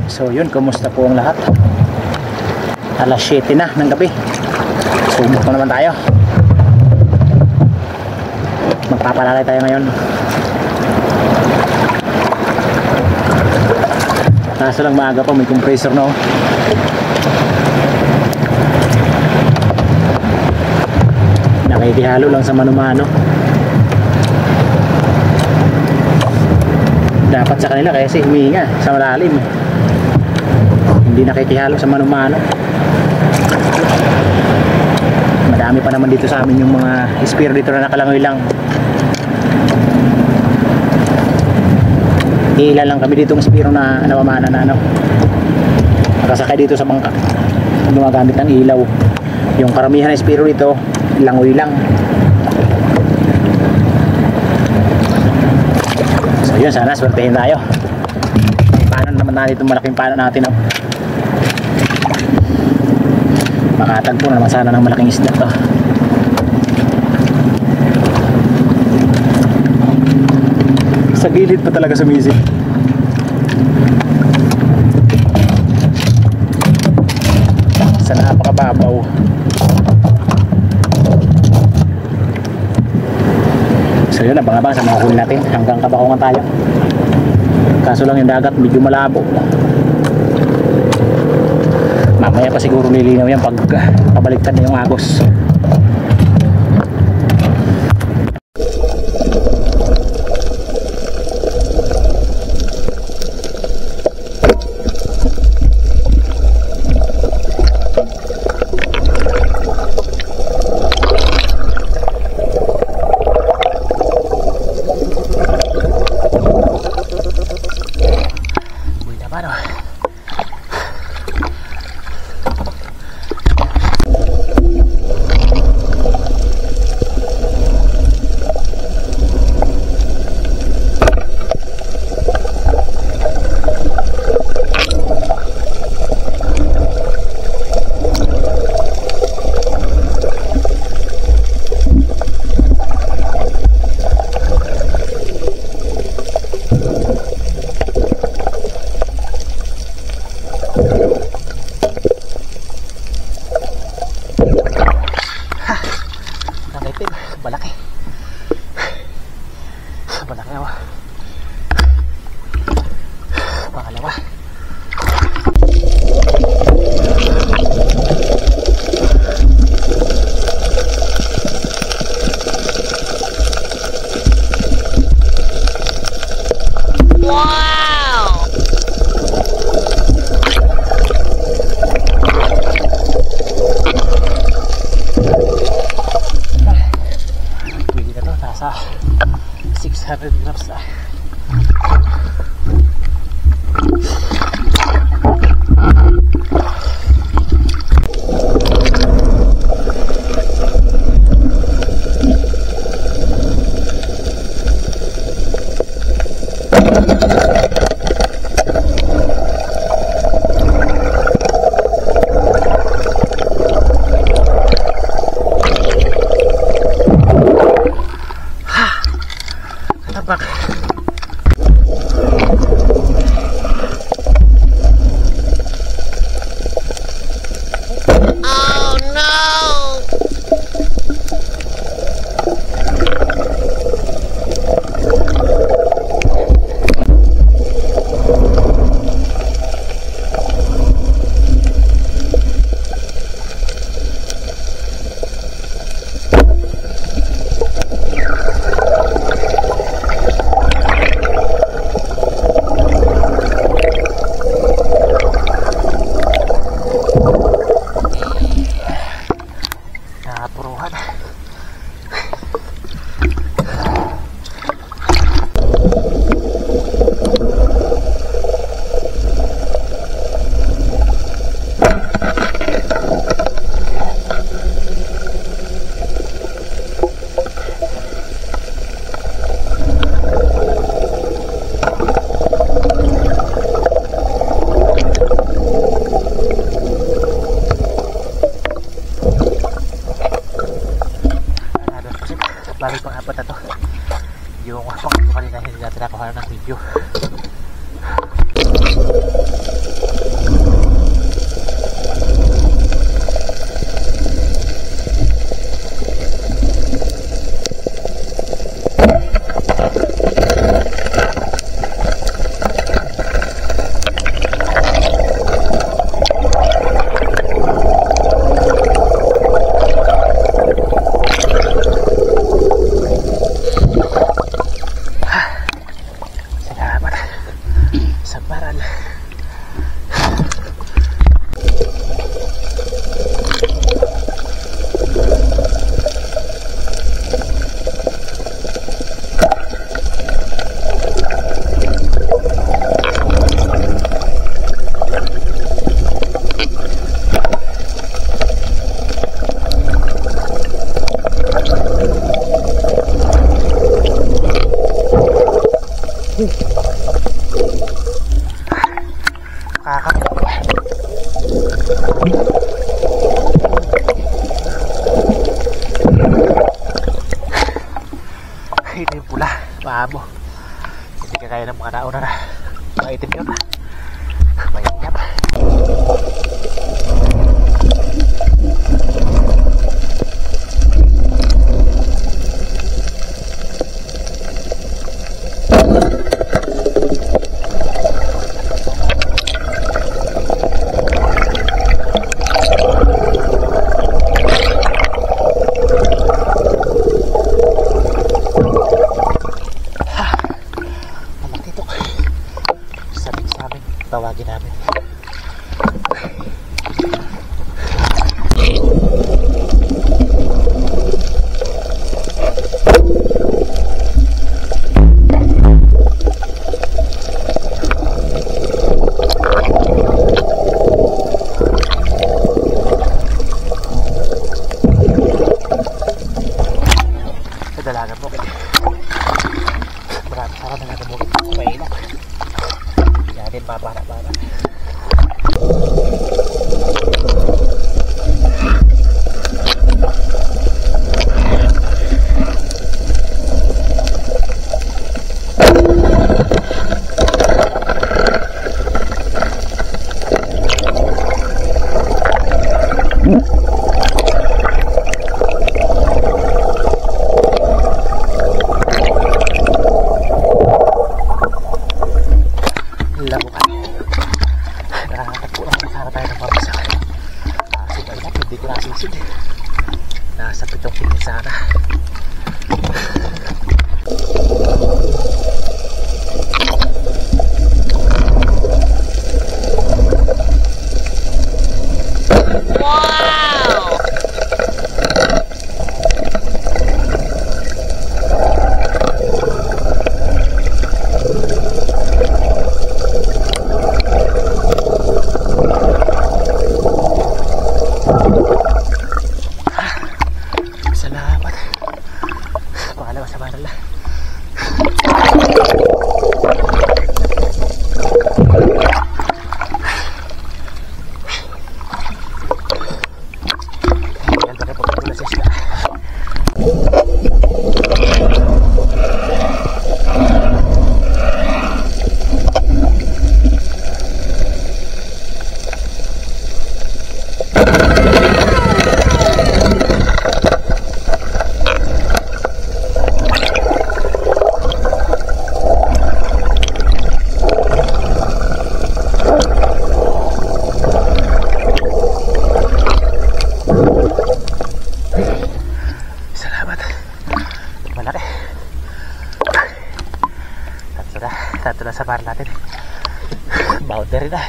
So yun, kumusta po ang lahat? Alas 7 na ng gabi. Subok na naman tayo. Magpapalalay tayo ngayon. Kaso lang maaga pa, may compressor no. Nakikihalo lang sa mano-mano. Dapat sa kanila kasi humihinga sa malalim. Hindi nakikihalo sa mano-mano. Madami pa naman dito sa amin yung mga spear dito na nakalangoy lang. Ilan lang kami ditong spear na napamana na ano. Nakasakay dito sa bangka. Gumagamit ng ilaw. Yung karamihan ng spear dito, langoy lang. So yun, sana swertehin tayo. Paano naman natin itong malaking paano natin oh. Makatagpo na naman sana ng malaking isda to. Sa gilid pa talaga sumisid. Sa napakababaw. So yun, abang-abang sa mga huli natin hanggang Kabakungan tayo. Kaso lang yung dagat medyo malabo. Mamaya pa siguro lilinaw yan pag pabaliktad na yung agos. Balaki. Balaki ako. Pangalawa. Sa 600 grams na. Katabak. Oh no! Bali pang apat na to. Yung pang kanina hindi natin nakuha ng video. Ito yung pula, paamo. Hindi kagaya ng mga nauna na maitim yun. Mayanyap. Tawagin namin. Sa dalagan mo. Marami sa dalagan mo. Mahilap. Din babara-bara. Nasa pitong pinis sana. Salamat. Pangalawa sa barala. Ganda na po pagpula sa isla. Malaki. Tatlo na sa bar natin. Boundary na.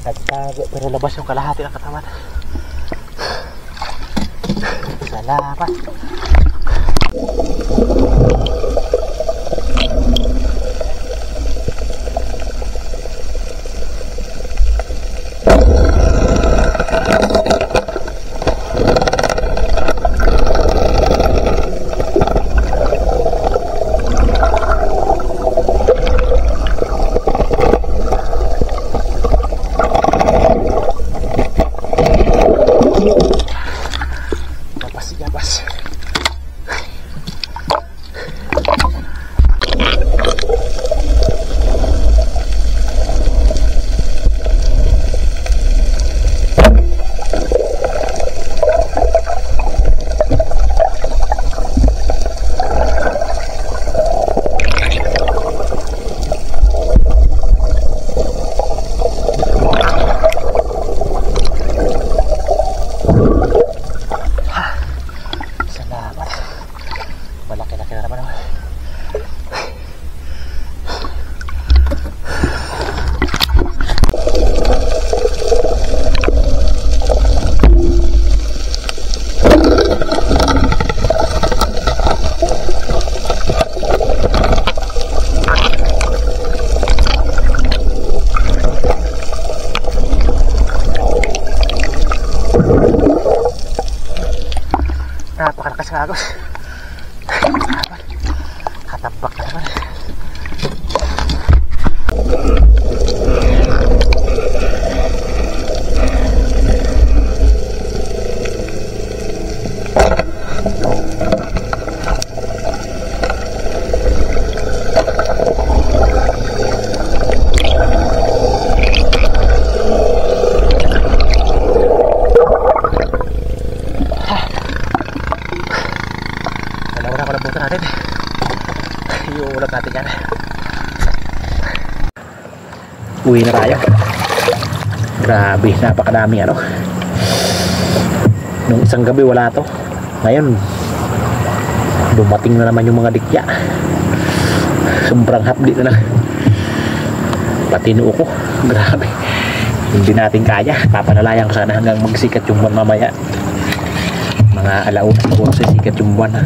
Nagtago pero labas yung kalahati ng katawan. Salamat. Gabas. Malaki-laki na naman. Agos. Katapak ka naman. Uwi na tayo. Grabe, napakadami ano. Nung isang gabi wala to. Ngayon dumating na naman yung mga dikya. Sobrang hapdi na lang. Pati noo ko. Grabe. Hindi natin kaya. Papanalayan ko sana hanggang magsikat yung buwan mamaya. Mga alauna siguro sa sikat yung buwan.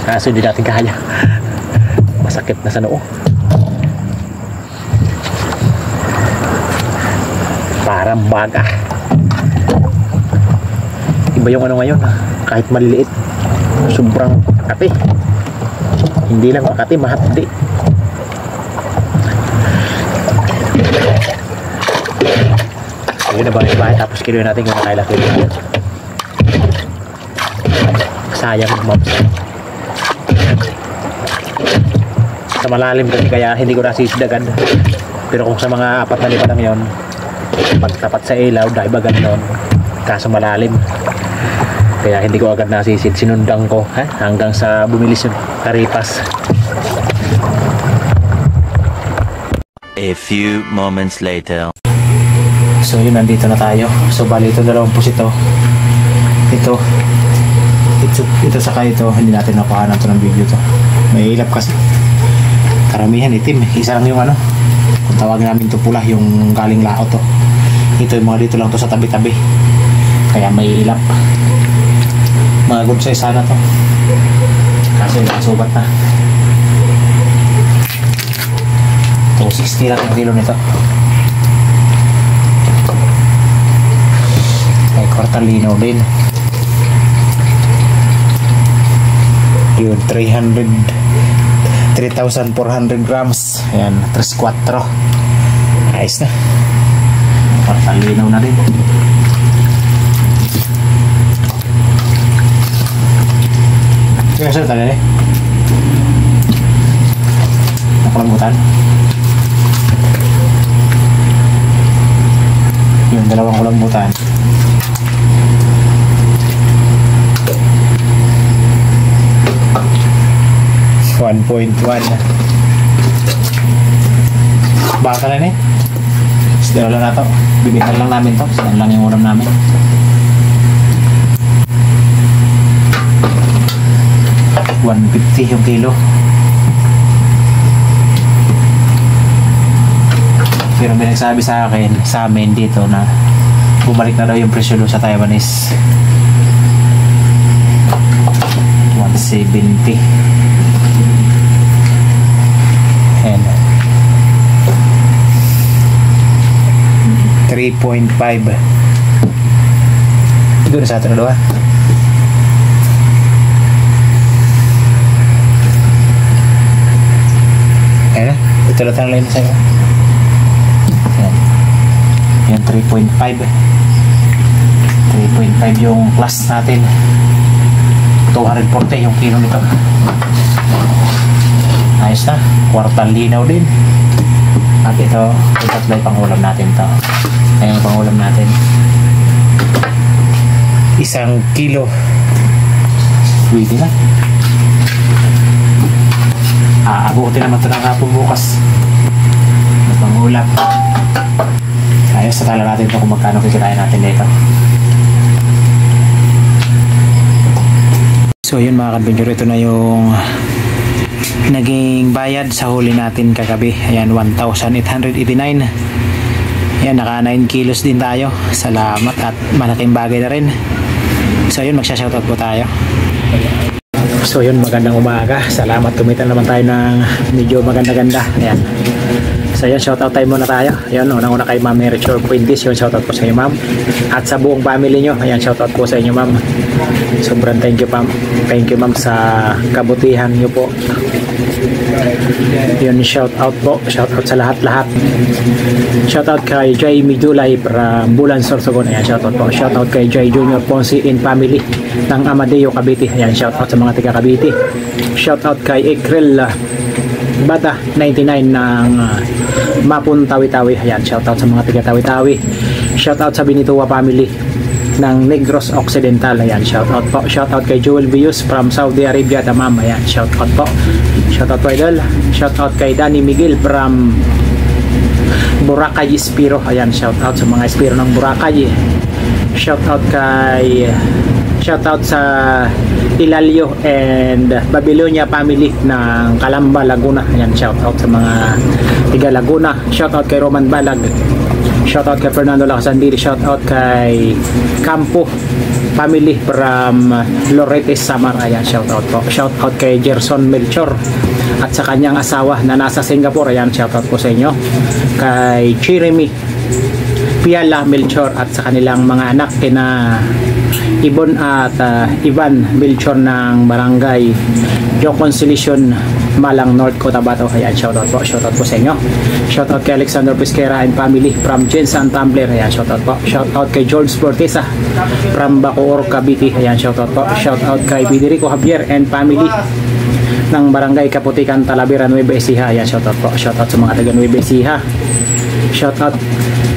Kaso hindi natin kaya. Masakit na sa noo. Parang baga. Iba yung ano ngayon, kahit maliliit, sobrang makati. Hindi lang makati, mahapdi. Ayun na bahay tapos kiloin natin kung nakailaki natin. Sayang maps. Sa malalim kasi kaya hindi ko nasisidagan. Pero kung sa mga 4 na lipa lang yun, pagtapat sa ilaw dahil ba gano'n, kaso malalim, kaya hindi ko agad nasisid. Sinundang ko hanggang sa bumilis yung karipas. A few moments later. So yun, nandito na tayo. So bali ito 2 ito. Ito saka ito, hindi natin nakuhanan ito ng video to. May ilap kasi. Karamihan itim. Isa lang yung ano, kung tawag namin ito pula, yung galing laot to. Ito yung mga dito lang to sa tabi-tabi. Kaya may ilap. Mga good size sana to. Kasi nakasubat na. 260 lang yung kilo nito. May kwartalino din. Yun, 3,400 grams. Ayan, 3-4. Ayos na. Kwartalino na din. Kaya sir, talaga eh. Nakalambutan. Yung 2 kulambutan. $1.1. Baka na eh. Stero lang na to. Bibitan lang namin to. Saan lang yung ulam namin. $150 yung kilo. Pero may nagsabi sa akin, sa amin dito, na bumalik na daw yung presyo doon sa Taiwanese. 170. And 3.5. Doon sa atin na doon. Ayan na. Ito lang ang line sa'yo. Yan 3.5. 3.5 yung plus natin. 240 yung kilo nito. Ayos na. Kwartal linaw din. At ito, tatlo yung pangulam natin to. Ayan yung pangulam natin. 1 kilo. Pwede na. Aabutin naman ito ng hapon bukas. Pangulam. Ayos, sa tala natin ito kung magkano kikitain natin dito. So yun mga kadventure, ito na yung naging bayad sa huli natin kagabi. Ayan, 1,889. Ayan, naka 9 kilos din tayo. Salamat at malaking bagay na rin. So yun, magsha-shoutout po tayo. So yun, magandang umaga. Salamat, kumita naman tayo ng medyo maganda-ganda. Ayan. So yan, shoutout tayo muna tayo. Ayan, unang-una kay Ma'am Mary Chor Puentes, yun, shoutout po sa inyo ma'am. At sa buong family nyo, ayan, shoutout po sa inyo ma'am. Sobrang thank you ma'am. Thank you ma'am sa kabutihan nyo po. Yun, shoutout po. Shoutout sa lahat-lahat. Shoutout kay Jay Midulay from Bulan Sorsogon. Ayan, shoutout po. Shoutout kay Jay Junior Ponce in family ng Amadeo Cavite. Ayan, shoutout sa mga taga Cavite. Shoutout kay Ekrel Bata 99 ng Mapun Tawi-Tawi. Ayan, shoutout sa mga taga Tawi-Tawi. Shoutout sa Binitua family ng Negros Occidental. Ayan, shoutout po. Shoutout kay Joel Bius from Saudi Arabia, Tamam. Ayan, shoutout po. Shoutout po idol. Shoutout kay Danny Miguel from Boracay Espiro. Ayan, shoutout sa mga Espiro ng Boracay. Shoutout sa Ilalio and Babylonia family ng Calamba, Laguna. Ayan, shoutout sa mga tiga Laguna. Shoutout kay Roman Balag. Shoutout kay Fernando Lacasandiri. Shoutout kay Campo family from Loretes, Samar. Ayan, shoutout po. Shoutout kay Gerson Melchor at sa kanyang asawa na nasa Singapore. Ayan, shoutout po sa inyo. Kay Jeremy Piala Melchor at sa kanilang mga anak kina Ibon at Ivan Melchor ng Barangay Joconsilation, Malang North, Cotabato. Ayan, shoutout po sa inyo. Shoutout kay Alexander Pesquera and family from Jensen Tumbler. Ayan, shoutout po. Shoutout kay George Fortesa from Bacoor, Cavite. Ayan, shoutout po. Shoutout kay Federico Javier and family ng Barangay Kaputikan, Talavera, Nueva Ecija. Ayan, shoutout po. Shoutout sa mga taga Nueva Ecija. Shoutout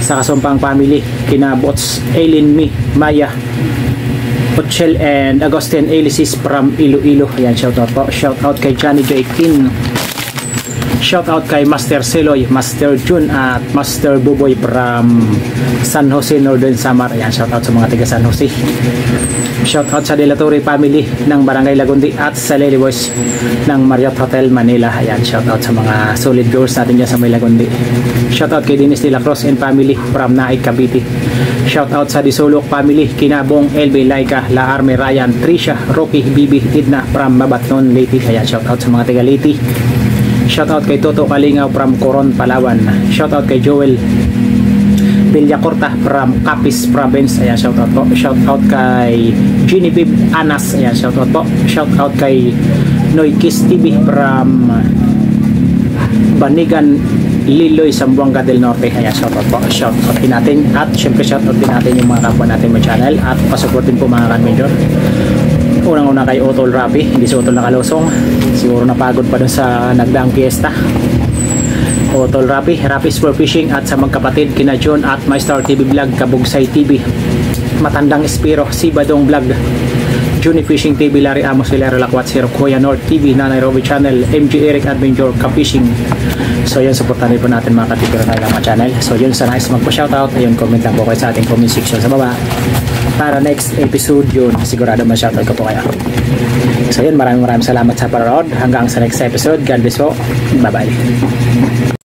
sa Kasumpang family kina Bots Eileen Maya Ochel and Agustin Elisis from Iloilo. Ayan, shoutout po. Shoutout kay Johnny J. King. Shoutout kay Master Seloy, Master Jun at Master Buboy from San Jose, Northern Samar. Ayan, shoutout sa mga taga San Jose. Shoutout sa Delatore family ng Barangay Lagundi at sa Lily Boys ng Marriott Hotel Manila. Ayan, shoutout sa mga solid viewers natin dyan sa May Lagundi. Shoutout kay Dennis de la Cruz and family from Naik, Cavite. Shoutout sa Disulok family, Kinabong, LB, Laika, La Arme, Ryan, Trisha, Rocky, Bibi, Idna from Mabatnon, Leyte. Ayan, shoutout sa mga taga Leyte. Shoutout kay Toto Kalingaw from Coron, Palawan. Shoutout kay Joel Villacorta from Capiz Province. Ayan, shoutout po. Shoutout kay Genevieve Anas. Ayan, shoutout po. Shoutout kay Noykis TV from Banigan, Liloy, Zamboanga del Norte. Ayan, shoutout po. Shoutout din natin at syempre shoutout din natin yung mga kapwa natin mo channel at pasuportin po mga kanmajor. Unang-una kay Otol Rapi, hindi si Otol nakalusong, siguro napagod pa dun sa nagdaang fiesta. Otol Rapi, Rapi's for Fishing at sa magkapatid kina John at My Star TV Vlog, Kabugsay TV, Matandang Espiro, Sibadong Vlog, Juni Fishing TV, Larry Amos, Villar Lakwat, Sir Kuya North TV, Nanay Roby Channel, MG Eric Adventure, Ka-Fishing. So yun, supportan rin po natin mga katipiro tayo ng mga channel. So yun, sa nice magpo-shoutout, ayun, comment lang po kayo sa ating comment section sa baba. Para next episode yun, sigurado ma-shoutout ko po kayo. So yun, maraming salamat sa parood. Hanggang sa next episode. God bless po. Bye-bye.